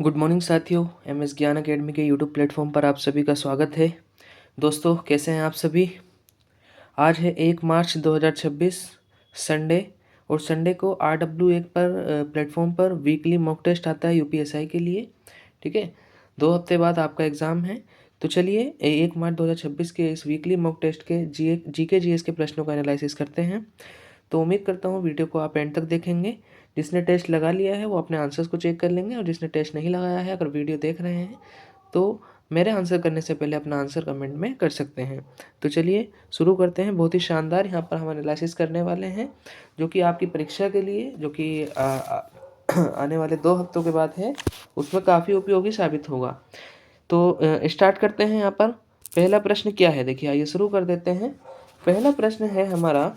Good morning साथियों, MS ज्ञान academy के यूट्यूब प्लेटफॉर्म पर आप सभी का स्वागत है। दोस्तों, कैसे हैं आप सभी। आज है 1 मार्च 2026 संडे। और संडे को RW1 पर प्लेटफॉर्म पर वीकली मॉक टेस्ट आता है यूपीएसआई के लिए। ठीक है, 2 हफ्ते बाद आपका एग्ज़ाम है। तो चलिए 1 मार्च 2026 के इस वीकली मॉक टेस्ट के जीके जीएस के प्रश्नों का एनालिसिस करते हैं। तो उम्मीद करता हूँ वीडियो को आप एंड तक देखेंगे। जिसने टेस्ट लगा लिया है वो अपने आंसर्स को चेक कर लेंगे, और जिसने टेस्ट नहीं लगाया है, अगर वीडियो देख रहे हैं तो मेरे आंसर करने से पहले अपना आंसर कमेंट में कर सकते हैं। तो चलिए शुरू करते हैं। बहुत ही शानदार यहाँ पर हम एनालिसिस करने वाले हैं, जो कि आपकी परीक्षा के लिए, जो कि आने वाले 2 हफ्तों के बाद है, उसमें काफ़ी उपयोगी साबित होगा। तो स्टार्ट करते हैं। यहाँ पर पहला प्रश्न क्या है, देखिए आइए शुरू कर देते हैं। पहला प्रश्न है हमारा,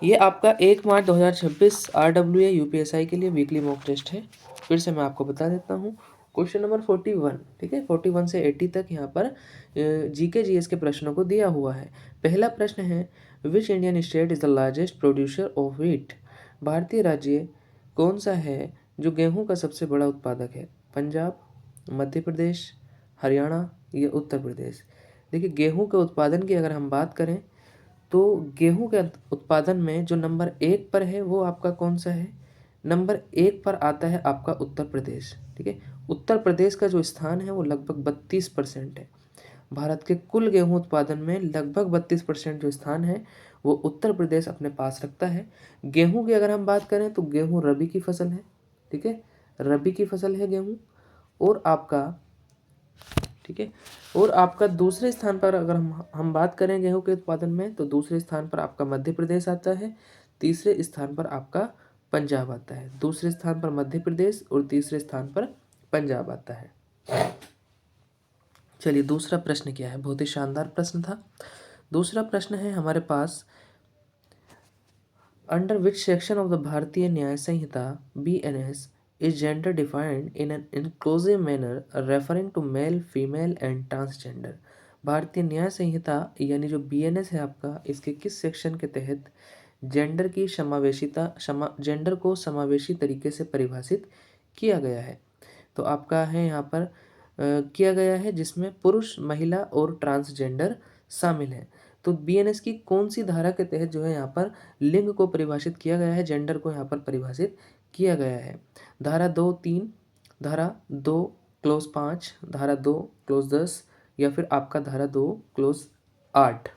ये आपका 1 मार्च 2026 RWA यूपीएसआई के लिए वीकली मॉक टेस्ट है। फिर से मैं आपको बता देता हूँ। क्वेश्चन नंबर 41, ठीक है, 41 से 80 तक यहाँ पर जीके जीएस के प्रश्नों को दिया हुआ है। पहला प्रश्न है, which Indian state is the largest producer of wheat. भारतीय राज्य कौन सा है जो गेहूँ का सबसे बड़ा उत्पादक है। पंजाब, मध्य प्रदेश, हरियाणा या उत्तर प्रदेश। देखिए, गेहूँ के उत्पादन की अगर हम बात करें तो गेहूं के उत्पादन में जो नंबर 1 पर है वो आपका कौन सा है। नंबर 1 पर आता है आपका उत्तर प्रदेश। ठीक है, उत्तर प्रदेश का जो स्थान है वो लगभग 32% है। भारत के कुल गेहूं उत्पादन में लगभग 32% जो स्थान है वो उत्तर प्रदेश अपने पास रखता है। गेहूं की अगर हम बात करें तो गेहूं रबी की फसल है। ठीक है, रबी की फसल है गेहूं। और आपका, ठीक है, और आपका दूसरे स्थान पर अगर हम बात करें गेहूं के उत्पादन में, तो दूसरे स्थान पर आपका मध्य प्रदेश आता है। तीसरे स्थान पर आपका पंजाब आता है। दूसरे स्थान पर मध्य प्रदेश और तीसरे स्थान पर पंजाब आता है। चलिए दूसरा प्रश्न क्या है, बहुत ही शानदार प्रश्न था। दूसरा प्रश्न है हमारे पास, under which section of the Bharatiya Nyaya Samhita BNS is gender defined in an inclusive manner referring to male, female and transgender। भारतीय न्याय संहिता यानी जो BNS है आपका, इसके किस सेक्शन के तहत जेंडर की जेंडर को समावेशी तरीके से परिभाषित किया गया है। तो आपका है यहाँ पर किया गया है, जिसमें पुरुष, महिला और ट्रांसजेंडर शामिल है। तो BNS की कौन सी धारा के तहत जो है यहाँ पर लिंग को परिभाषित किया गया है, जेंडर को यहाँ पर परिभाषित किया गया है। धारा 2(3), धारा 2 क्लोज 5, धारा 2 क्लोज 10 या फिर आपका धारा 2 क्लोज 8।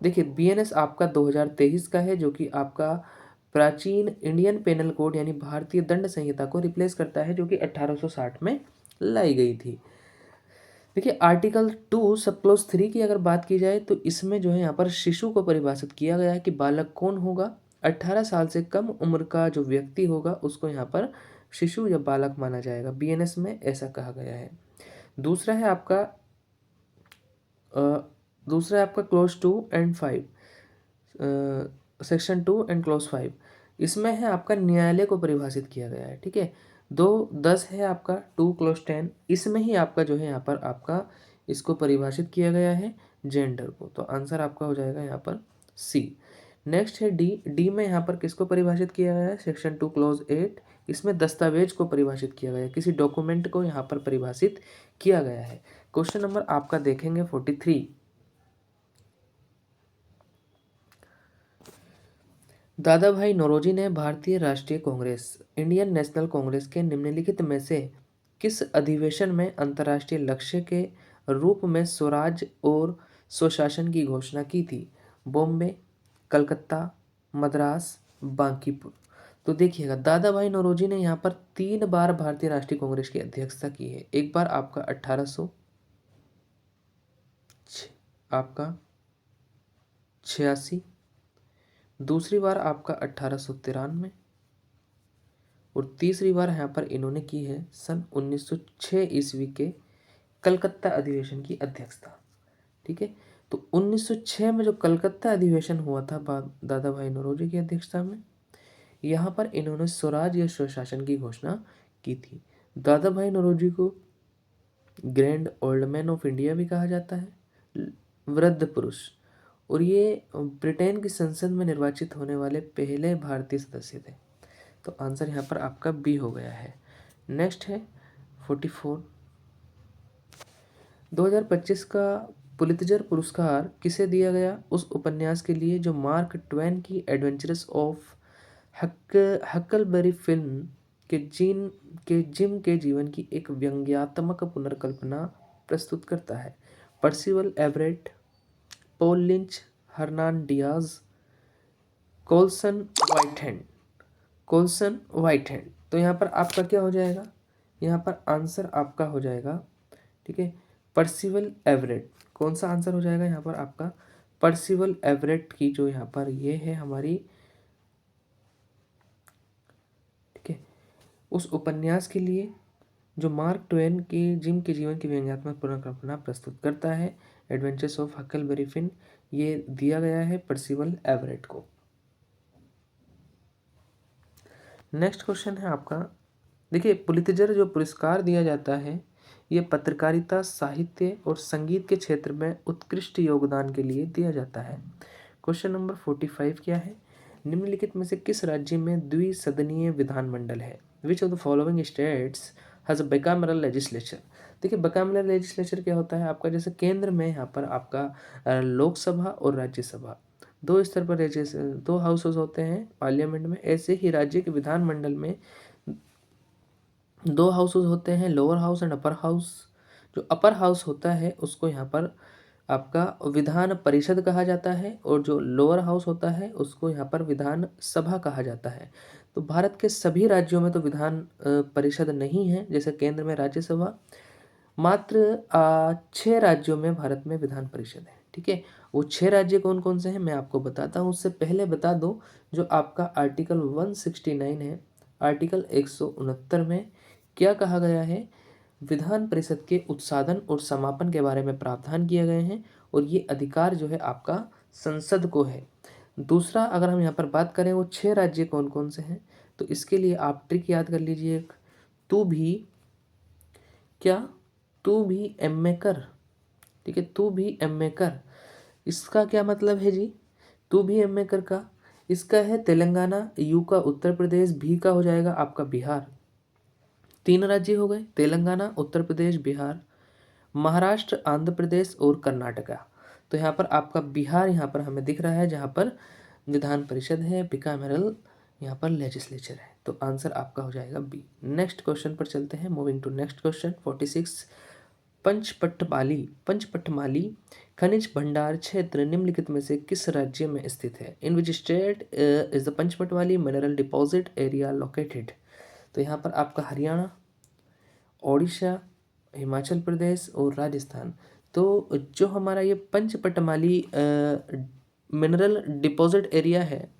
देखिए, BNS आपका 2023 का है, जो कि आपका प्राचीन इंडियन पेनल कोड यानी भारतीय दंड संहिता को रिप्लेस करता है, जो कि 1860 में लाई गई थी। देखिए, आर्टिकल 2 सब क्लोज 3 की अगर बात की जाए तो इसमें जो है यहाँ पर शिशु को परिभाषित किया गया है कि बालक कौन होगा। 18 साल से कम उम्र का जो व्यक्ति होगा उसको यहाँ पर शिशु या बालक माना जाएगा। BNS में ऐसा कहा गया है। दूसरा है आपका close 2 and 5, section 2 and close 5। इसमें है आपका न्यायालय को परिभाषित किया गया है। ठीक है, 2(10) है आपका 2 क्लोज 10। इसमें ही आपका जो है यहाँ पर आपका इसको परिभाषित किया गया है जेंडर को। तो आंसर आपका हो जाएगा यहाँ पर C। नेक्स्ट है डी में यहाँ पर किसको परिभाषित किया गया है, सेक्शन 2 क्लोज 8। इसमें दस्तावेज को परिभाषित किया गया है, किसी डॉक्यूमेंट को यहाँ पर परिभाषित किया गया है। क्वेश्चन नंबर आपका देखेंगे 43। दादा भाई नौरोजी ने भारतीय राष्ट्रीय कांग्रेस, इंडियन नेशनल कांग्रेस के निम्नलिखित में से किस अधिवेशन में अंतर्राष्ट्रीय लक्ष्य के रूप में स्वराज और स्वशासन की घोषणा की थी। बॉम्बे, कलकत्ता, मद्रास, बांकीपुर। तो देखिएगा, दादा भाई नौरोजी ने यहाँ पर 3 बार भारतीय राष्ट्रीय कांग्रेस की अध्यक्षता की है। एक बार आपका 1800 आपका 86, दूसरी बार आपका 1893 और तीसरी बार यहाँ पर इन्होंने की है सन 1906 ईस्वी के कलकत्ता अधिवेशन की अध्यक्षता। ठीक है, तो 1906 में जो कलकत्ता अधिवेशन हुआ था दादा भाई नौरोजी की अध्यक्षता में, यहाँ पर इन्होंने स्वराज या स्वशासन की घोषणा की थी। दादा भाई नौरोजी को grand old man of India भी कहा जाता है, वृद्ध पुरुष, और ये ब्रिटेन की संसद में निर्वाचित होने वाले पहले भारतीय सदस्य थे। तो आंसर यहाँ पर आपका B हो गया है। नेक्स्ट है 44। 2025 का पुलित्जर पुरस्कार किसे दिया गया? उस उपन्यास के लिए जो मार्क ट्वेन की एडवेंचरस ऑफ हकलबरी फिल्म जिम के जीवन की एक व्यंग्यात्मक पुनर्कल्पना प्रस्तुत करता है। Percival Everett, Paul lynch, Hernan Diaz, कोल्सन व्हाइटहैंड। कोल्सन व्हाइटहैंड। तो यहाँ पर आपका क्या हो जाएगा? यहाँ पर आंसर आपका हो जाएगा, ठीक है, पर्सिवल एवरेट। कौन सा आंसर हो जाएगा यहाँ पर आपका? पर्सिवल एवरेट की जो यहाँ पर ये है हमारी, ठीक है, उस उपन्यास के लिए जो मार्क ट्वेन के जिम के जीवन की व्यंग्यात्मक पुनर्कल्पना प्रस्तुत करता है, एडवेंचर्स ऑफ हकलबरी फिन, ये दिया गया है पर्सिवल एवरेट को। नेक्स्ट क्वेश्चन है आपका, देखिए पुलित्जर जो पुरस्कार दिया जाता है ये पत्रकारिता, साहित्य और संगीत के क्षेत्र में उत्कृष्ट योगदान के लिए दिया जाता है। क्वेश्चन नंबर 45 क्या है? निम्नलिखित में से किस राज्य में द्विसदनीय विधानमंडल है? Which of the following states has a bicameral legislature? देखिए बिकामरल लेजिस्लेचर क्या होता है आपका, जैसे केंद्र में यहाँ पर आपका लोकसभा और राज्यसभा दो स्तर पर दो हाउसेस होते हैं पार्लियामेंट में, ऐसे ही राज्य के विधानमंडल में दो हाउसेस होते हैं, lower house and upper house. जो अपर हाउस होता है उसको यहाँ पर आपका विधान परिषद कहा जाता है और जो लोअर हाउस होता है उसको यहाँ पर विधान सभा कहा जाता है। तो भारत के सभी राज्यों में तो विधान परिषद नहीं है, जैसे केंद्र में राज्यसभा, मात्र 6 राज्यों में भारत में विधान परिषद है, ठीक है। वो 6 राज्य कौन कौन से हैं मैं आपको बताता हूँ। उससे पहले बता दो, जो आपका आर्टिकल 169 है, आर्टिकल 169 में क्या कहा गया है? विधान परिषद के उत्साधन और समापन के बारे में प्रावधान किए गए हैं और ये अधिकार जो है आपका संसद को है। दूसरा, अगर हम यहाँ पर बात करें वो 6 राज्य कौन कौन से हैं, तो इसके लिए आप ट्रिक याद कर लीजिए। तू भी क्या, तू भी एम ए कर, ठीक है, तू भी एम ए कर, इसका क्या मतलब है जी? तू भी एम ए कर का, इसका है तेलंगाना, यू का उत्तर प्रदेश, भी का हो जाएगा आपका बिहार। 3 राज्य हो गए, तेलंगाना, उत्तर प्रदेश, बिहार, महाराष्ट्र, आंध्र प्रदेश और कर्नाटका। तो यहाँ पर आपका बिहार यहाँ पर हमें दिख रहा है जहाँ पर विधान परिषद है, बिकामेरल यहाँ पर लेजिस्लेचर है। तो आंसर आपका हो जाएगा बी। नेक्स्ट क्वेश्चन पर चलते हैं, मूविंग टू नेक्स्ट क्वेश्चन 46। पंचपटमाली खनिज भंडार क्षेत्र निम्नलिखित में से किस राज्य में स्थित है? In which state is the Panchpatmali mineral deposit area located? तो यहाँ पर आपका हरियाणा, ओडिशा, हिमाचल प्रदेश और राजस्थान। तो जो हमारा ये पंचपटमाली मिनरल डिपॉजिट एरिया है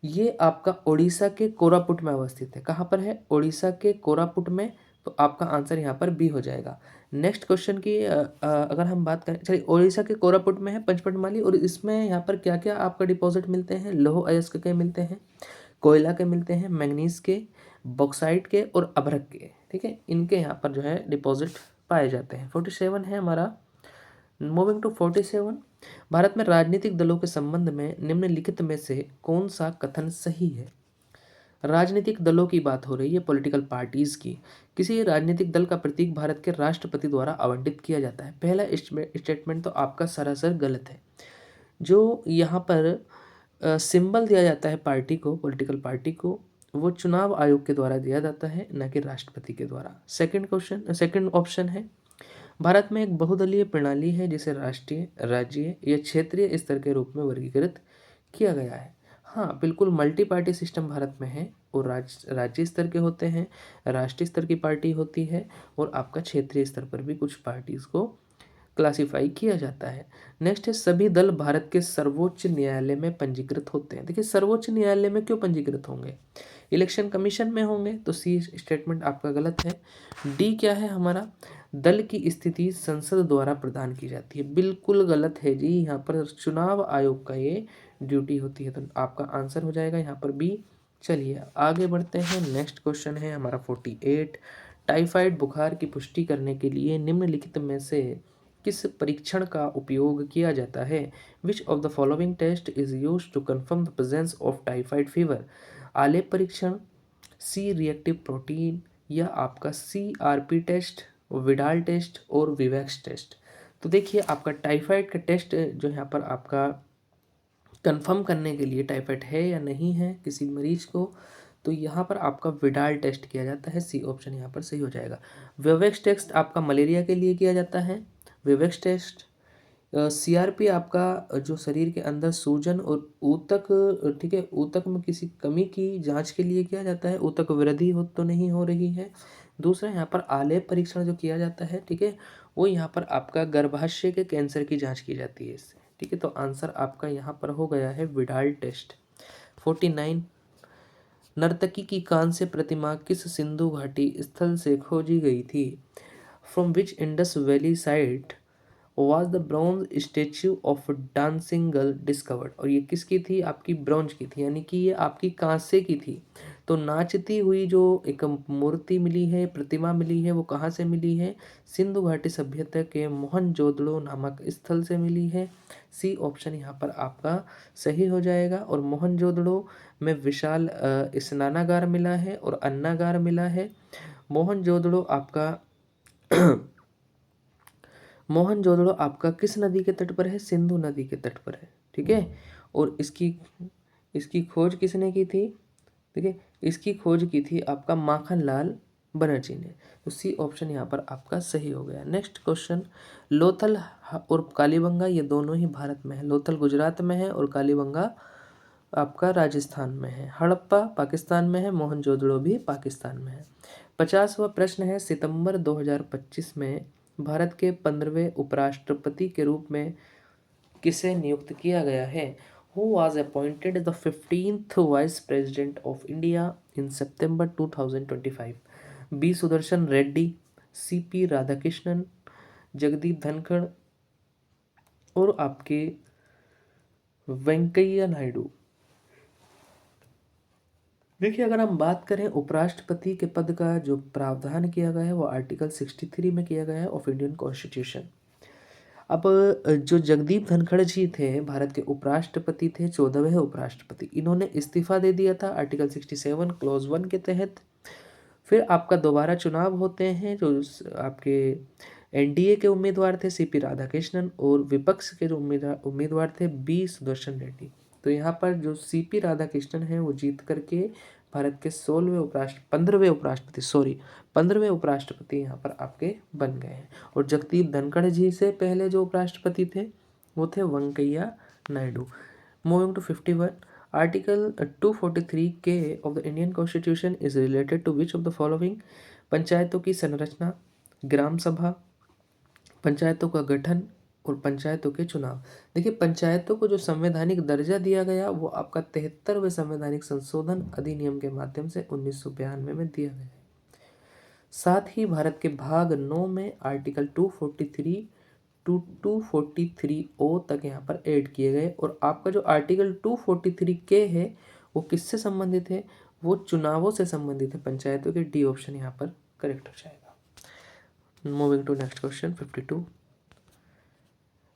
ये आपका ओडिशा के कोरापुट में अवस्थित है। कहाँ पर है? ओडिशा के कोरापुट में। तो आपका आंसर यहाँ पर बी हो जाएगा। नेक्स्ट क्वेश्चन की अगर हम बात करें, चलिए ओडिशा के कोरापुट में है पंचपटमाली, और इसमें यहाँ पर क्या क्या आपका डिपॉजिट मिलते हैं? लौह अयस्क के मिलते हैं, कोयला के मिलते हैं, मैंगनीज के, बॉक्साइट के और अभ्रक के, ठीक है, इनके यहाँ पर जो है डिपॉजिट पाए जाते हैं। 47 है हमारा। Moving to 47। भारत में राजनीतिक दलों के संबंध में निम्नलिखित में से कौन सा कथन सही है? राजनीतिक दलों की बात हो रही है, पॉलिटिकल पार्टीज की। किसी राजनीतिक दल का प्रतीक भारत के राष्ट्रपति द्वारा आवंटित किया जाता है। पहला स्टेटमेंट तो आपका सरासर गलत है। जो यहाँ पर सिंबल दिया जाता है पार्टी को, पॉलिटिकल पार्टी को, वो चुनाव आयोग के द्वारा दिया जाता है, न कि राष्ट्रपति के द्वारा। सेकंड ऑप्शन है, भारत में एक बहुदलीय प्रणाली है जिसे राष्ट्रीय, राज्य या क्षेत्रीय स्तर के रूप में वर्गीकृत किया गया है। हाँ बिल्कुल, मल्टी पार्टी सिस्टम भारत में है और राज्य स्तर के होते हैं, राष्ट्रीय स्तर की पार्टी होती है और आपका क्षेत्रीय स्तर पर भी कुछ पार्टीज को क्लासिफाई किया जाता है। नेक्स्ट है, सभी दल भारत के सर्वोच्च न्यायालय में पंजीकृत होते हैं। देखिए सर्वोच्च न्यायालय में क्यों पंजीकृत होंगे? इलेक्शन कमीशन में होंगे, तो सी स्टेटमेंट आपका गलत है। डी क्या है हमारा? दल की स्थिति संसद द्वारा प्रदान की जाती है, बिल्कुल गलत है जी। यहाँ पर चुनाव आयोग का ये ड्यूटी होती है, तो आपका आंसर हो जाएगा यहाँ पर बी। चलिए आगे बढ़ते हैं। नेक्स्ट क्वेश्चन है हमारा 48। टाइफाइड बुखार की पुष्टि करने के लिए निम्नलिखित में से किस परीक्षण का उपयोग किया जाता है? Which of the following test is used to confirm the presence of typhoid fever? आलेप परीक्षण, सी रिएक्टिव प्रोटीन, या आपका CRP टेस्ट, विडाल टेस्ट और विवैक्स टेस्ट। तो देखिए आपका टाइफाइड का टेस्ट जो यहाँ पर आपका कंफर्म करने के लिए टाइफाइड है या नहीं है किसी मरीज को, तो यहाँ पर आपका विडाल टेस्ट किया जाता है। सी ऑप्शन यहाँ पर सही हो जाएगा। विवैक्स टेस्ट आपका मलेरिया के लिए किया जाता है। Vivax test. CRP आपका जो शरीर के अंदर सूजन और ऊतक, ठीक है, ऊतक में किसी कमी की जांच के लिए किया जाता है, ऊतक वृद्धि हो तो नहीं हो रही है। दूसरा यहाँ पर आलेप परीक्षण जो किया जाता है, ठीक है, वो यहाँ पर आपका गर्भाशय के कैंसर की जांच की जाती है इससे, ठीक है। तो आंसर आपका यहाँ पर हो गया है विडाल टेस्ट। 49, नर्तकी की कांस्य प्रतिमा किस सिंधु घाटी स्थल से खोजी गई थी? From which Indus valley site was the bronze statue of dancing girl discovered? और ये किसकी थी? आपकी ब्रॉन्ज की थी, यानी कि ये आपकी कांसे की थी। तो नाचती हुई जो एक मूर्ति मिली है, प्रतिमा मिली है, वो कहाँ से मिली है? सिंधु घाटी सभ्यता के मोहनजोदड़ो नामक स्थल से मिली है। सी ऑप्शन यहाँ पर आपका सही हो जाएगा। और मोहनजोदड़ो में विशाल स्नानागार मिला है और अन्नागार मिला है। मोहनजोदड़ो आपका मोहनजोदड़ो आपका किस नदी के तट पर है? सिंधु नदी के तट पर है, ठीक है। और इसकी इसकी खोज किसने की थी? ठीक है, इसकी खोज की थी आपका माखनलाल बनर्जी ने। तो सी ऑप्शन यहाँ पर आपका सही हो गया। नेक्स्ट क्वेश्चन, लोथल और कालीबंगा ये दोनों ही भारत में है। लोथल गुजरात में है और कालीबंगा आपका राजस्थान में है। हड़प्पा पाकिस्तान में है, मोहनजोदड़ो भी पाकिस्तान में है। 50वां प्रश्न है, सितंबर 2025 में भारत के 15वें उपराष्ट्रपति के रूप में किसे नियुक्त किया गया है? Who was appointed the 15th Vice President of India in September 2025? B Sudarshan Reddy, CP Radhakrishnan, Jagdeep Dhankhar और आपके वेंकैया नायडू। देखिए अगर हम बात करें उपराष्ट्रपति के पद का जो प्रावधान किया गया है वो आर्टिकल 63 में किया गया है ऑफ इंडियन कॉन्स्टिट्यूशन। अब जो जगदीप धनखड़ जी थे भारत के उपराष्ट्रपति थे, 14वें उपराष्ट्रपति, इन्होंने इस्तीफा दे दिया था आर्टिकल 67 क्लॉज 1 के तहत। फिर आपका दोबारा चुनाव होते हैं, जो आपके NDA के उम्मीदवार थे CP राधाकृष्णन और विपक्ष के जो उम्मीदवार थे बी सुदर्शन रेड्डी। तो यहाँ पर जो CP राधाकृष्णन है वो जीत करके भारत के 15वें उपराष्ट्रपति यहाँ पर आपके बन गए हैं। और जगदीप धनखड़ जी से पहले जो उपराष्ट्रपति थे वो थे Venkaiah Naidu. Moving to 51, article 243 के of the Indian constitution is related to which of the following? पंचायतों की संरचना, ग्राम सभा, पंचायतों का गठन और पंचायतों के चुनाव। देखिए पंचायतों को जो संवैधानिक दर्जा दिया गया वो आपका 73वें संवैधानिक संशोधन अधिनियम के माध्यम से 1992 में दिया गया है। साथ ही भारत के भाग 9 में आर्टिकल 243 टू 243O तक यहाँ पर ऐड किए गए। और आपका जो आर्टिकल 243K है वो किससे संबंधित है? वो चुनावों से संबंधित है, पंचायतों के। डी ऑप्शन यहाँ पर करेक्ट हो जाएगा। मूविंग टू नेक्स्ट क्वेश्चन 52,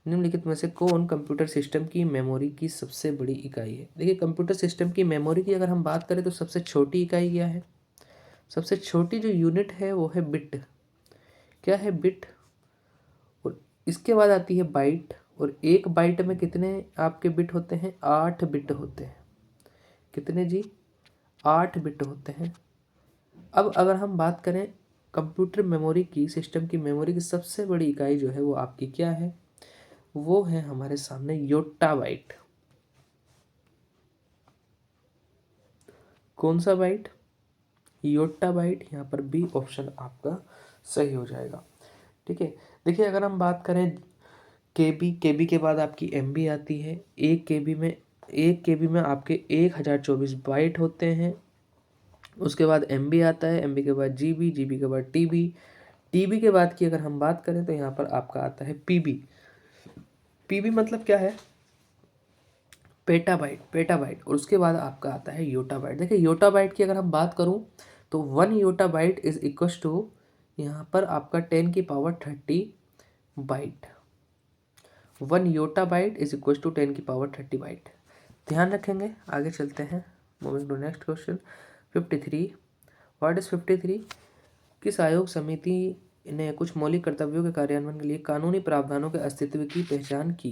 निम्नलिखित में से कौन कंप्यूटर सिस्टम की मेमोरी की सबसे बड़ी इकाई है? देखिए कंप्यूटर सिस्टम की मेमोरी की अगर हम बात करें तो सबसे छोटी इकाई क्या है? सबसे छोटी जो यूनिट है वो है बिट। क्या है? बिट। और इसके बाद आती है बाइट। और एक बाइट में कितने आपके बिट होते हैं? 8 बिट होते हैं। कितने जी? 8 बिट होते हैं। अब अगर हम बात करें कंप्यूटर मेमोरी की, सिस्टम की मेमोरी की सबसे बड़ी इकाई जो है वो आपकी क्या है? वो है हमारे सामने योट्टाबाइट। कौन सा बाइट? योट्टाबाइट। यहाँ पर बी ऑप्शन आपका सही हो जाएगा, ठीक है। देखिए अगर हम बात करें केबी के बाद आपकी MB आती है। एक केबी में आपके 1024 बाइट होते हैं। उसके बाद MB आता है, MB के बाद GB के बाद TB के बाद की अगर हम बात करें तो यहाँ पर आपका आता है PB मतलब क्या है? पेटाबाइट। और उसके बाद आपका आता है योटाबाइट। देखिए योटाबाइट की अगर हम बात करूं तो 1 योटाबाइट इज इक्वल टू यहाँ पर आपका 10 की power 30 byte. 1 yottabyte is equal to 10 की पावर 30 बाइट। ध्यान रखेंगे। आगे चलते हैं। Moving to next question 53, what is 53? किस आयोग समिति ने कुछ मौलिक कर्तव्यों के कार्यान्वयन के लिए कानूनी प्रावधानों के अस्तित्व की पहचान की?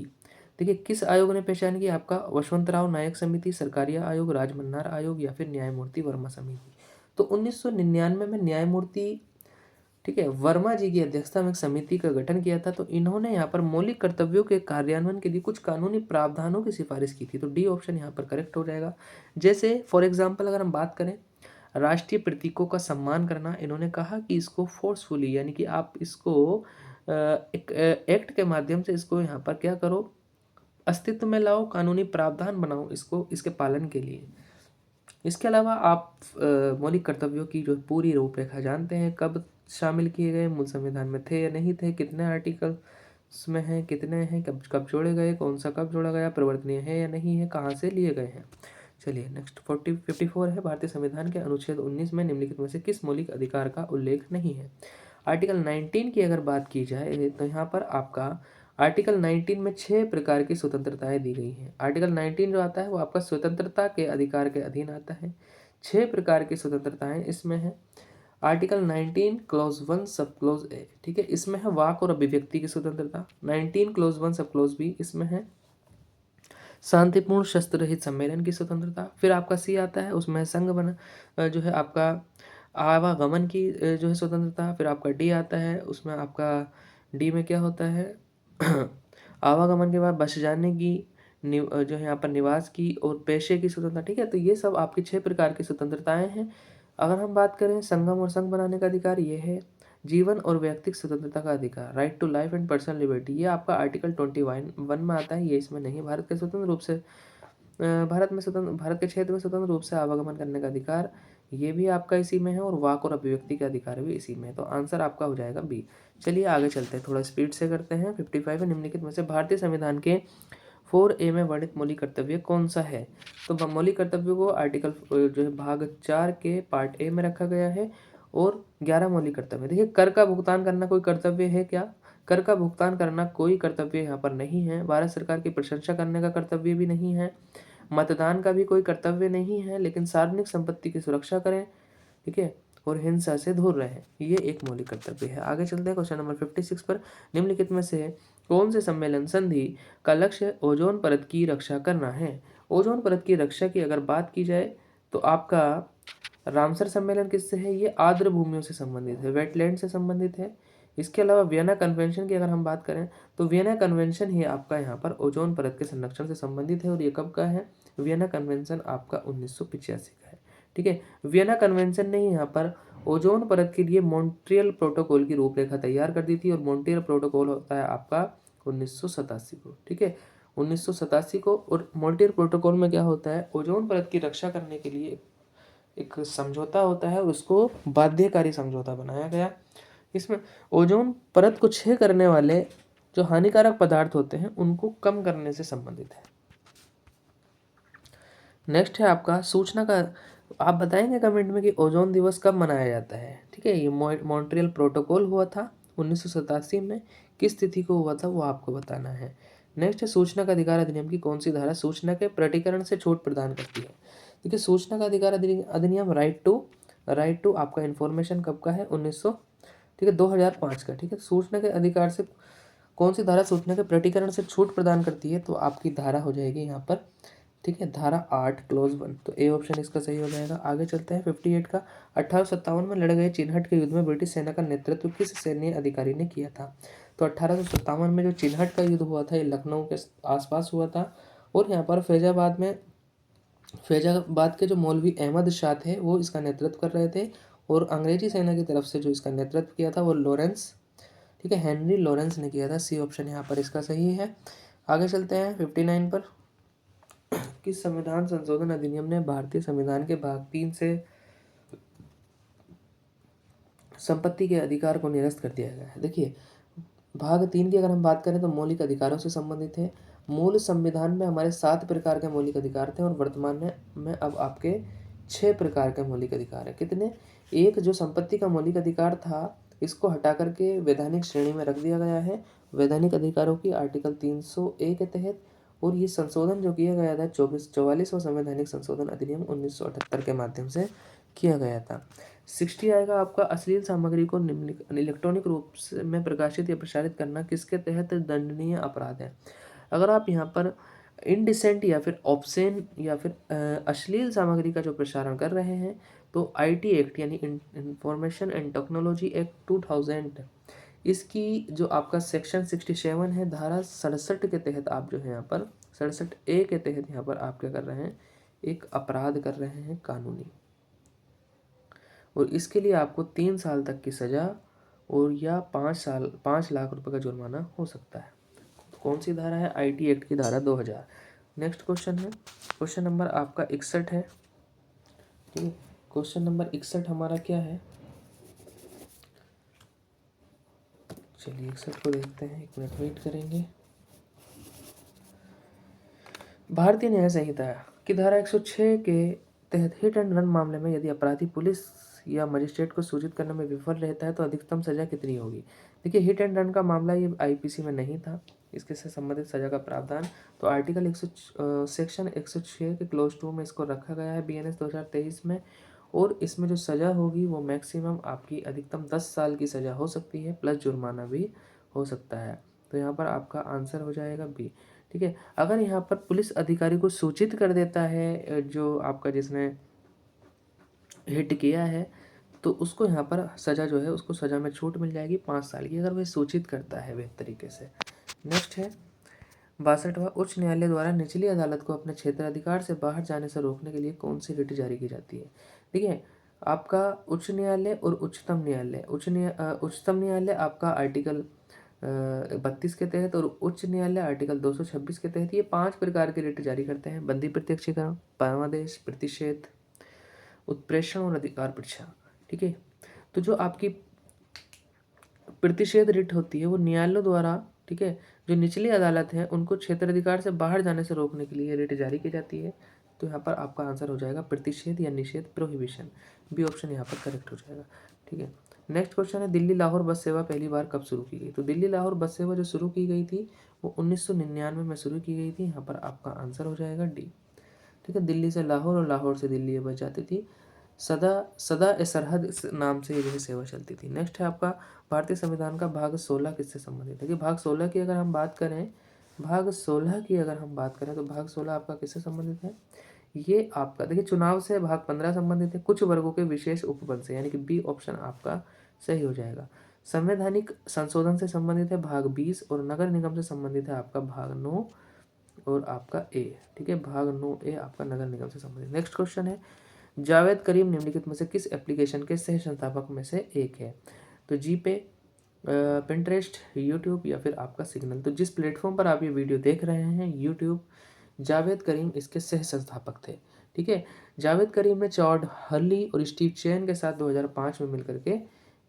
देखिए, किस आयोग ने पहचान की? आपका वसंतराव नायक समिति, सरकारिया आयोग, राजमन्नार आयोग या फिर न्यायमूर्ति वर्मा समिति। तो 1999 में न्यायमूर्ति, ठीक है, वर्मा जी की अध्यक्षता में एक समिति का गठन किया था। तो इन्होंने यहाँ पर मौलिक कर्तव्यों के कार्यान्वयन के लिए कुछ कानूनी प्रावधानों की सिफारिश की थी। तो डी ऑप्शन यहाँ पर करेक्ट हो जाएगा। जैसे फॉर एग्जाम्पल अगर हम बात करें राष्ट्रीय प्रतीकों का सम्मान करना, इन्होंने कहा कि इसको फोर्सफुली, यानी कि आप इसको एक एक्ट के माध्यम से इसको यहाँ पर क्या करो, अस्तित्व में लाओ, कानूनी प्रावधान बनाओ इसको, इसके पालन के लिए। इसके अलावा आप मौलिक कर्तव्यों की जो पूरी रूपरेखा जानते हैं, कब शामिल किए गए, मूल संविधान में थे या नहीं थे, कितने आर्टिकल्स में हैं, कितने हैं, कब कब जोड़े गए, कौन सा कब जोड़ा गया, परिवर्तनीय है या नहीं है, कहाँ से लिए गए हैं। चलिए नेक्स्ट 54 है, भारतीय संविधान के अनुच्छेद 19 में निम्नलिखित में से किस मौलिक अधिकार का उल्लेख नहीं है? आर्टिकल 19 की अगर बात की जाए तो यहाँ पर आपका आर्टिकल 19 में 6 प्रकार की स्वतंत्रताएं दी गई हैं। आर्टिकल 19 जो आता है वो आपका स्वतंत्रता के अधिकार के अधीन आता है। 6 प्रकार की स्वतंत्रताएं इसमें है। Article 19 clause 1 sub clause A, ठीक है, इसमें है वाक और अभिव्यक्ति की स्वतंत्रता। 19 क्लॉज 1 सब क्लॉज बी, इसमें है शांतिपूर्ण शस्त्र रहित सम्मेलन की स्वतंत्रता। फिर आपका सी आता है, उसमें संघ बना जो है आपका आवागमन की जो है स्वतंत्रता। फिर आपका डी आता है, उसमें आपका डी में क्या होता है आवागमन के बाद बस जाने की, जो है यहाँ पर निवास की और पेशे की स्वतंत्रता, ठीक है। तो ये सब आपकी 6 प्रकार की स्वतंत्रताएं हैं। अगर हम बात करें संगम और संघ बनाने का अधिकार, ये है जीवन और व्यक्तिगत स्वतंत्रता का अधिकार, right to life and personal liberty, ये आपका आर्टिकल 21 में आता है। ये इसमें नहीं, भारत के स्वतंत्र रूप से भारत के क्षेत्र में स्वतंत्र रूप से आवागमन करने का अधिकार, ये भी आपका इसी में है। और वाक और अभिव्यक्ति का अधिकार भी इसी में है। तो आंसर आपका हो जाएगा बी। चलिए आगे चलते हैं, थोड़ा स्पीड से करते हैं। 55 है, निम्नलिखित में से भारतीय संविधान के 4A में वर्णित मौलिक कर्तव्य कौन सा है? तो मौलिक कर्तव्यों को आर्टिकल जो है भाग 4 के पार्ट ए में रखा गया है। और 11 मौलिक कर्तव्य, देखिए कर का भुगतान करना कोई कर्तव्य है क्या? कर का भुगतान करना कोई कर्तव्य यहाँ पर नहीं है। भारत सरकार की प्रशंसा करने का कर्तव्य भी नहीं है। मतदान का भी कोई कर्तव्य नहीं है। लेकिन सार्वजनिक संपत्ति की सुरक्षा करें, ठीक है, और हिंसा से दूर रहें, ये एक मौलिक कर्तव्य है। आगे चलते हैं क्वेश्चन नंबर 56 पर। निम्नलिखित में से कौन से सम्मेलन संधि का लक्ष्य ओजोन परत की रक्षा करना है? ओजोन परत की रक्षा की अगर बात की जाए तो आपका रामसर सम्मेलन किससे है? ये आर्द्र भूमियों से संबंधित है, वेटलैंड से संबंधित है। इसके अलावा वियना कन्वेंशन की अगर हम बात करें तो वियना कन्वेंशन ही आपका यहाँ पर ओजोन परत के संरक्षण से संबंधित है। और ये कब का है? वियना कन्वेंशन आपका 1985 का है, ठीक है। वियना कन्वेंशन ने यहाँ पर ओजोन परत के लिए मॉन्ट्रियल प्रोटोकॉल की रूपरेखा तैयार कर दी थी। और मॉन्ट्रियल प्रोटोकॉल होता है आपका 1987 को, ठीक है, 1987 को। और मॉन्ट्रियल प्रोटोकॉल में क्या होता है? ओजोन परत की रक्षा करने के लिए एक समझौता होता है और उसको बाध्यकारी समझौता बनाया गया। इसमें ओजोन परत को क्षय करने वाले जो हानिकारक पदार्थ होते हैं उनको कम करने से संबंधित है। नेक्स्ट है आपका सूचना का, आप बताएंगे कमेंट में कि ओजोन दिवस कब मनाया जाता है, ठीक है। ये मॉन्ट्रियल प्रोटोकॉल हुआ था 1987 में, किस तिथि को हुआ था वो आपको बताना है। नेक्स्ट है सूचना का अधिकार अधिनियम की कौन सी धारा सूचना के प्रकटीकरण से छूट प्रदान करती है? देखिए सूचना का अधिकार अधिनियम राइट टू आपका इन्फॉर्मेशन कब का है? 1900, ठीक है, 2005 का, ठीक है। सूचना के अधिकार से कौन सी धारा सूचना के प्रकटीकरण से छूट प्रदान करती है? तो आपकी धारा हो जाएगी यहाँ पर, ठीक है, धारा 8 क्लॉज 1। तो ए ऑप्शन इसका सही हो जाएगा। आगे चलते हैं 58 का। 1857 में लड़े गए चिनहट के युद्ध में ब्रिटिश सेना का नेतृत्व किस सैन्य अधिकारी ने किया था? तो 1857 में जो चिनहट का युद्ध हुआ था ये लखनऊ के आसपास हुआ था। और यहाँ पर फैजाबाद के जो मौलवी अहमद शाह थे वो इसका नेतृत्व कर रहे थे। और अंग्रेजी सेना की तरफ से जो इसका नेतृत्व किया था वो लॉरेंस, ठीक है, हेनरी लॉरेंस ने किया था। सी ऑप्शन यहाँ पर इसका सही है। आगे चलते हैं 59 पर। किस संविधान संशोधन अधिनियम ने भारतीय संविधान के भाग 3 से संपत्ति के अधिकार को निरस्त कर दिया गया है? देखिए भाग 3 की अगर हम बात करें तो मौलिक अधिकारों से संबंधित है। मूल संविधान में हमारे 7 प्रकार के मौलिक अधिकार थे और वर्तमान में अब आपके 6 प्रकार के मौलिक अधिकार है। कितने? एक जो संपत्ति का मौलिक अधिकार था इसको हटा करके वैधानिक श्रेणी में रख दिया गया है वैधानिक अधिकारों की आर्टिकल 300A के तहत। और ये संशोधन जो किया गया था 44वां संवैधानिक संशोधन अधिनियम 1978 के माध्यम से किया गया था। 60 आएगा आपका, अश्लील सामग्री को इलेक्ट्रॉनिक रूप से में प्रकाशित या प्रसारित करना किसके तहत दंडनीय अपराध है। अगर आप यहाँ पर इनडिसेंट या फिर ऑब्ससेन या फिर अश्लील सामग्री का जो प्रसारण कर रहे हैं तो आईटी एक्ट यानी इंफॉर्मेशन एंड टेक्नोलॉजी एक्ट 2000, इसकी जो आपका सेक्शन 67 है, धारा 67 के तहत आप जो है यहाँ पर 67A के तहत यहाँ पर आप क्या कर रहे हैं, एक अपराध कर रहे हैं कानूनी, और इसके लिए आपको 3 साल तक की सजा और या 5 लाख रुपए का जुर्माना हो सकता है। कौन सी धारा है, आईटी एक्ट की धारा 2000। नेक्स्ट क्वेश्चन है, क्वेश्चन नंबर आपका 61 है। ठीक है, क्वेश्चन नंबर 61 हमारा क्या है, चलिए 61 को देखते हैं, 1 मिनट वेट करेंगे। भारतीय न्याय संहिता की धारा 106 के तहत हिट एंड रन मामले में यदि अपराधी पुलिस या मजिस्ट्रेट को सूचित करने में विफल रहता है तो अधिकतम सजा कितनी होगी। देखिए, हिट एंड रन का मामला ये आईपीसी में नहीं था, इसके से संबंधित सजा का प्रावधान तो आर्टिकल सेक्शन 106 के क्लोज 2 में इसको रखा गया है बीएनएस 2023 में, और इसमें जो सजा होगी वो मैक्सिमम आपकी अधिकतम 10 साल की सजा हो सकती है, प्लस जुर्माना भी हो सकता है। तो यहाँ पर आपका आंसर हो जाएगा बी। ठीक है, अगर यहाँ पर पुलिस अधिकारी को सूचित कर देता है जो आपका जिसने हिट किया है, तो उसको यहाँ पर सज़ा जो है उसको सज़ा में छूट मिल जाएगी 5 साल की, अगर वह सूचित करता है बेहतर तरीके से। नेक्स्ट है 62वां, उच्च न्यायालय द्वारा निचली अदालत को अपने क्षेत्राधिकार से बाहर जाने से रोकने के लिए कौन सी रिट जारी की जाती है। देखिए, आपका उच्च न्यायालय और उच्चतम न्यायालय, उच्चतम न्यायालय आपका आर्टिकल 32 के तहत और उच्च न्यायालय आर्टिकल 226 के तहत ये 5 प्रकार के रिट जारी करते हैं। बंदी प्रत्यक्षीकरण, परमादेश, प्रतिषेध, उत्प्रेषण और अधिकार परीक्षा। ठीक है, तो जो आपकी प्रतिषेध रिट होती है वो न्यायालयों द्वारा, ठीक है, जो निचली अदालत है उनको क्षेत्राधिकार से बाहर जाने से रोकने के लिए रिट जारी की जाती है। तो यहाँ पर आपका आंसर हो जाएगा प्रतिषेध या निषेध, प्रोहिबिशन, बी ऑप्शन यहाँ पर करेक्ट हो जाएगा। ठीक है, नेक्स्ट क्वेश्चन है, दिल्ली लाहौर बस सेवा पहली बार कब शुरू की गई। तो दिल्ली लाहौर बस सेवा जो शुरू की गई थी वो 1999 में शुरू की गई थी, यहाँ पर आपका आंसर हो जाएगा डी। ठीक है, दिल्ली से लाहौर और लाहौर से दिल्ली ये बस जाती थी। सदा सदा ए सरहद इस नाम से यह सेवा चलती थी। नेक्स्ट है आपका भारतीय संविधान का भाग 16 किससे संबंधित है। कि भाग 16 की अगर हम बात करें, भाग 16 की अगर हम बात करें तो भाग 16 आपका किससे संबंधित है, ये आपका देखिए चुनाव से भाग 15 संबंधित है, कुछ वर्गों के विशेष उपबल से, यानी कि बी ऑप्शन आपका सही हो जाएगा। संवैधानिक संशोधन से संबंधित है भाग 20 और नगर निगम से संबंधित है आपका भाग 9 और आपका ए। ठीक है, भाग 9A आपका नगर निगम से संबंधित। नेक्स्ट क्वेश्चन है, जावेद करीम निम्नलिखित में से किस एप्लीकेशन के सह संस्थापक में से एक है। तो जीपे, पिंटरेस्ट, यूट्यूब या फिर आपका सिग्नल। तो जिस प्लेटफॉर्म पर आप ये वीडियो देख रहे हैं यूट्यूब, जावेद करीम इसके सह संस्थापक थे। ठीक है, जावेद करीम ने चॉड हर्ली और स्टीव चैन के साथ 2005 में मिलकर के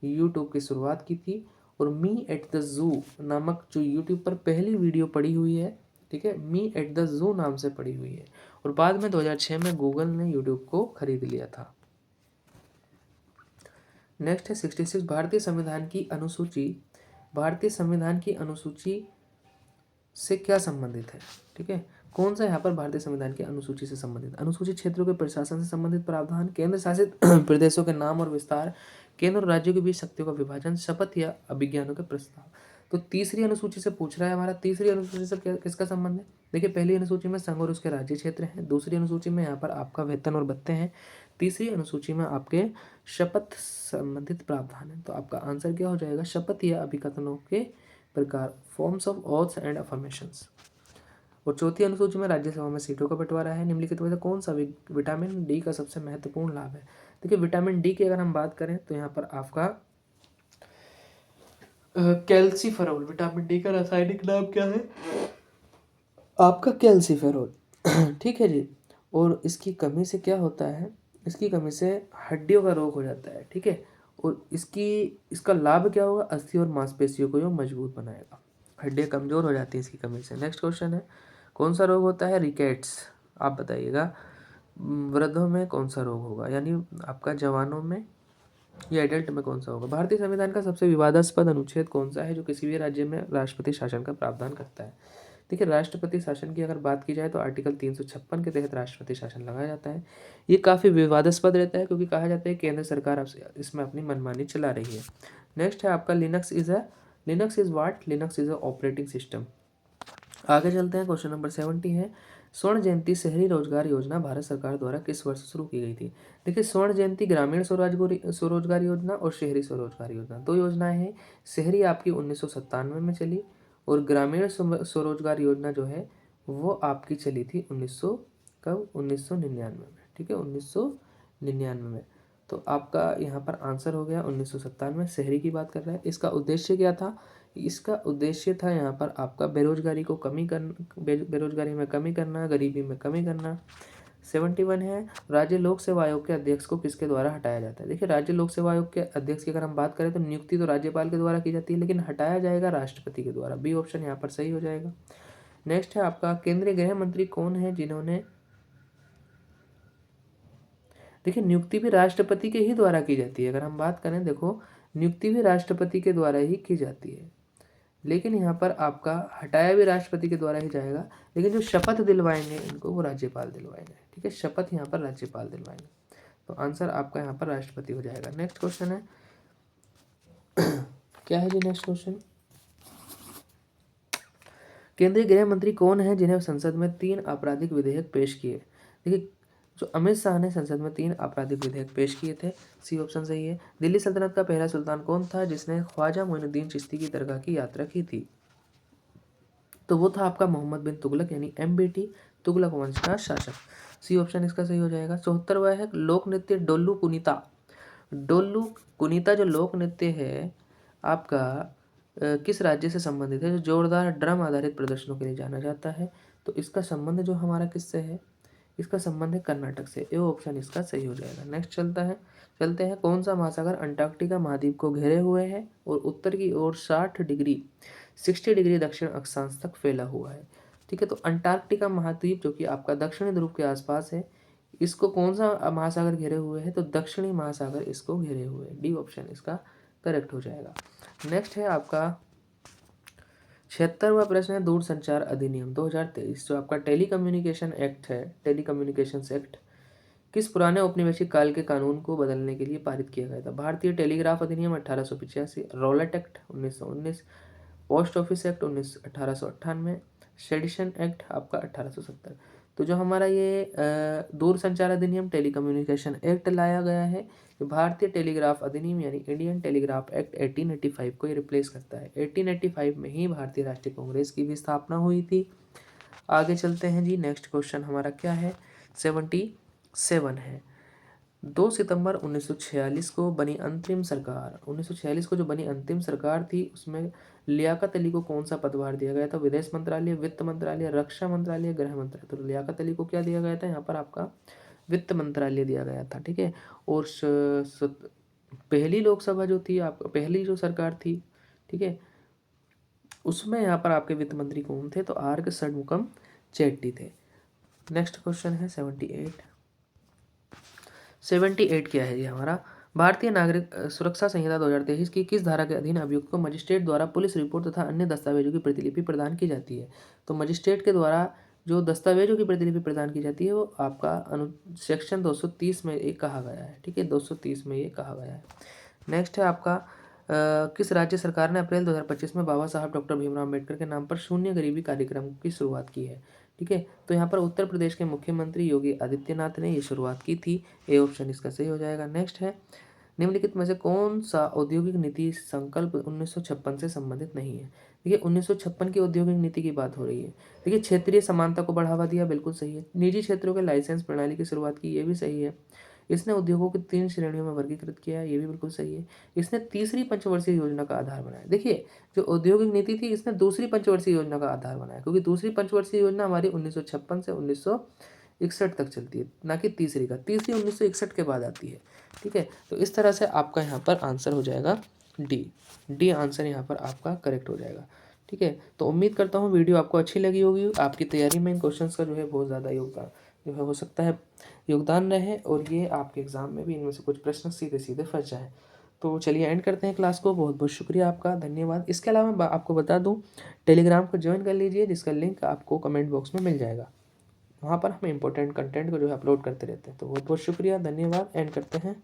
यूट्यूब की शुरुआत की थी, और मी एट द जू नामक जो यूट्यूब पर पहली वीडियो पड़ी हुई है, ठीक है, मी एट द जू नाम से पड़ी हुई है, और बाद में 2006 में गूगल ने यूट्यूब को खरीद लिया था। नेक्स्ट है 66, भारतीय संविधान की अनुसूची, भारतीय संविधान की अनुसूची से क्या संबंधित है। ठीक है, कौन सा यहाँ पर भारतीय संविधान की अनुसूची से संबंधित, अनुसूचित क्षेत्रों के प्रशासन से संबंधित प्रावधान, केंद्र शासित प्रदेशों के नाम और विस्तार, केंद्र और राज्यों के बीच शक्तियों का विभाजन, शपथ या अभिज्ञानों के प्रस्ताव। तो तीसरी अनुसूची से पूछ रहा है हमारा, तीसरी अनुसूची से किसका संबंध है। देखिए, पहली अनुसूची में संघ और उसके राज्य क्षेत्र हैं, दूसरी अनुसूची में यहाँ पर आपका वेतन और भत्ते हैं, तीसरी अनुसूची में आपके शपथ संबंधित प्रावधान है। तो आपका आंसर क्या हो जाएगा, शपथ या अभिकथनों के प्रकार, फॉर्म्स ऑफ ऑथ्स एंड अफर्मेशंस। और चौथी अनुसूची में राज्यसभा में सीटों का बंटवारा है। निम्नलिखित में से कौन सा विटामिन डी का सबसे महत्वपूर्ण लाभ है। देखिए, विटामिन डी की अगर हम बात करें तो यहाँ पर आपका कैल्सीफेरोल, विटामिन डी का रासायनिक नाम क्या है आपका, कैल्सीफेरोल। ठीक है जी, और इसकी कमी से क्या होता है, इसकी कमी से हड्डियों का रोग हो जाता है। ठीक है, और इसका लाभ क्या होगा, अस्थि और मांसपेशियों को ये मजबूत बनाएगा, हड्डियाँ कमजोर हो जाती है इसकी कमी से। नेक्स्ट क्वेश्चन है, कौन सा रोग होता है रिकेट्स, आप बताइएगा। वृद्धों में कौन सा रोग होगा, यानी आपका जवानों में या एडल्ट में कौन सा होगा। भारतीय संविधान का सबसे विवादास्पद अनुच्छेद कौन सा है जो किसी भी राज्य में राष्ट्रपति शासन का प्रावधान करता है। देखिए राष्ट्रपति शासन की अगर बात की जाए तो आर्टिकल 356 के तहत राष्ट्रपति शासन लगाया जाता है। ये काफ़ी विवादास्पद रहता है क्योंकि कहा जाता है केंद्र सरकार इसमें अपनी मनमानी चला रही है। नेक्स्ट है आपका Linux is a operating system. आगे चलते हैं, क्वेश्चन नंबर 70 है स्वर्ण जयंती शहरी रोजगार योजना भारत सरकार द्वारा किस वर्ष शुरू की गई थी। देखिए स्वर्ण जयंती ग्रामीण स्वरोजगार योजना और शहरी स्वरोजगार योजना, दो योजनाएं हैं। शहरी आपकी 1997 में चली और ग्रामीण स्वरोजगार योजना जो है वो आपकी चली थी 1999 में। ठीक है, 1999 में। तो आपका यहाँ पर आंसर हो गया 1997 शहरी की बात कर रहा है। इसका उद्देश्य क्या था? इसका उद्देश्य था यहाँ पर आपका बेरोजगारी को कमी करना, बेरोजगारी में कमी करना, गरीबी में कमी करना। 71 है राज्य लोक सेवा आयोग के अध्यक्ष को किसके द्वारा हटाया जाता है। देखिए राज्य लोक सेवा आयोग के अध्यक्ष की अगर हम बात करें तो नियुक्ति तो राज्यपाल के द्वारा की जाती है, लेकिन हटाया जाएगा राष्ट्रपति के द्वारा। बी ऑप्शन यहाँ पर सही हो जाएगा। नेक्स्ट है आपका केंद्रीय गृह मंत्री कौन है जिन्होंने, देखिए नियुक्ति भी राष्ट्रपति के ही द्वारा की जाती है। अगर हम बात करें, देखो नियुक्ति भी राष्ट्रपति के द्वारा ही की जाती है, लेकिन यहाँ पर आपका हटाया भी राष्ट्रपति के द्वारा ही जाएगा, लेकिन जो शपथ दिलवाएंगे इनको वो राज्यपाल दिलवाएंगे। ठीक है, शपथ यहाँ पर राज्यपाल दिलवाएंगे। तो आंसर आपका यहाँ पर राष्ट्रपति हो जाएगा। नेक्स्ट क्वेश्चन है क्या है जी नेक्स्ट क्वेश्चन, केंद्रीय गृह मंत्री कौन है जिन्हें संसद में 3 आपराधिक विधेयक पेश किए। देखिए जो अमित शाह ने संसद में 3 आपराधिक विधेयक पेश किए थे। सी ऑप्शन सही है। दिल्ली सल्तनत का पहला सुल्तान कौन था जिसने ख्वाजा मोइनुद्दीन चिश्ती की दरगाह की यात्रा की थी। तो वो था आपका मोहम्मद बिन तुगलक यानी MBT, तुगलक वंश का शासक। सी ऑप्शन इसका सही हो जाएगा। 74वां है लोक नृत्य डोल्लू कुनीता। डोल्लू कुनीता जो लोक नृत्य है आपका किस राज्य से संबंधित है, जो जोरदार ड्रम आधारित प्रदर्शनों के लिए जाना जाता है। तो इसका संबंध जो हमारा किससे है, इसका संबंध है कर्नाटक से। ए ऑप्शन इसका सही हो जाएगा। नेक्स्ट चलते हैं कौन सा महासागर अंटार्कटिका महाद्वीप को घेरे हुए है और उत्तर की ओर 60 डिग्री दक्षिण अक्षांश तक फैला हुआ है। ठीक है, तो अंटार्कटिका महाद्वीप जो कि आपका दक्षिणी ध्रुव के आसपास है, इसको कौन सा महासागर घेरे हुए है, तो दक्षिणी महासागर इसको घेरे हुए है। डी ऑप्शन इसका करेक्ट हो जाएगा। नेक्स्ट है आपका 76वां प्रश्न है दूरसंचार अधिनियम 2023 जो आपका टेलीकम्युनिकेशन एक्ट है, टेलीकम्युनिकेशंस एक्ट किस पुराने औपनिवेशिक काल के कानून को बदलने के लिए पारित किया गया था। भारतीय टेलीग्राफ अधिनियम 1885, Rowlatt act 1919, post office act 1898, sedition act आपका 1870। तो जो हमारा ये दूरसंचार अधिनियम टेलीकम्युनिकेशन एक्ट लाया गया है, भारतीय टेलीग्राफ अधिनियम यानी इंडियन टेलीग्राफ एक्ट 1885 को ये रिप्लेस करता है। 1885 में ही भारतीय राष्ट्रीय कांग्रेस की भी स्थापना हुई थी। आगे चलते हैं जी, नेक्स्ट क्वेश्चन हमारा क्या है, 77 है 2 सितंबर 1946 को बनी अंतरिम सरकार, 1946 को जो बनी अंतिम सरकार थी उसमें लियाकत अली को कौन सा पदभार दिया गया था। विदेश मंत्रालय, वित्त मंत्रालय, रक्षा मंत्रालय, गृह मंत्रालय। तो लियाकत अली को क्या दिया गया था, यहाँ पर आपका वित्त मंत्रालय दिया गया था। ठीक है, और पहली लोकसभा जो थी आप, पहली जो सरकार थी, ठीक है, उसमें यहाँ पर आपके वित्त मंत्री कौन थे, तो आर के षणमुखम चेट्टी थे। नेक्स्ट क्वेश्चन है 78 क्या है ये हमारा, भारतीय नागरिक सुरक्षा संहिता 2023 की किस धारा के अधीन अभियुक्त को मजिस्ट्रेट द्वारा पुलिस रिपोर्ट तथा अन्य दस्तावेजों की प्रतिलिपि प्रदान की जाती है। तो मजिस्ट्रेट के द्वारा जो दस्तावेजों की प्रतिलिपि प्रदान की जाती है वो आपका सेक्शन 230 में ये कहा गया है। ठीक है, 230 में ये कहा गया है। नेक्स्ट है आपका किस राज्य सरकार ने अप्रैल 2025 में बाबा साहब डॉक्टर भीमराव अम्बेडकर के नाम पर शून्य गरीबी कार्यक्रम की शुरुआत की है। ठीक है, तो यहाँ पर उत्तर प्रदेश के मुख्यमंत्री योगी आदित्यनाथ ने ये शुरुआत की थी। ए ऑप्शन इसका सही हो जाएगा। नेक्स्ट है निम्नलिखित में से कौन सा औद्योगिक नीति संकल्प 1956 से संबंधित नहीं है। देखिए 1956 की औद्योगिक नीति की बात हो रही है। देखिए क्षेत्रीय समानता को बढ़ावा दिया, बिल्कुल सही है। निजी क्षेत्रों के लाइसेंस प्रणाली की शुरुआत की, ये भी सही है। इसने उद्योगों को 3 श्रेणियों में वर्गीकृत किया है, ये भी बिल्कुल सही है। इसने तीसरी पंचवर्षीय योजना का आधार बनाया। देखिए जो औद्योगिक नीति थी इसने दूसरी पंचवर्षीय योजना का आधार बनाया, क्योंकि दूसरी पंचवर्षीय योजना हमारी 1956 से 1961 तक चलती है, ना कि तीसरी 1961 के बाद आती है। ठीक है, तो इस तरह से आपका यहाँ पर आंसर हो जाएगा डी आंसर यहाँ पर आपका करेक्ट हो जाएगा। ठीक है, तो उम्मीद करता हूँ वीडियो आपको अच्छी लगी होगी। आपकी तैयारी में इन क्वेश्चंस का जो है बहुत ज़्यादा योगदान जो है हो सकता है योगदान रहे और ये आपके एग्जाम में भी इनमें से कुछ प्रश्न सीधे सीधे फंस जाए। तो चलिए एंड करते हैं क्लास को। बहुत बहुत शुक्रिया आपका, धन्यवाद। इसके अलावा मैं आपको बता दूं, टेलीग्राम को ज्वाइन कर लीजिए, जिसका लिंक आपको कमेंट बॉक्स में मिल जाएगा। वहाँ पर हम इंपॉर्टेंट कंटेंट को जो है अपलोड करते रहते हैं। तो बहुत बहुत शुक्रिया, धन्यवाद, एंड करते हैं।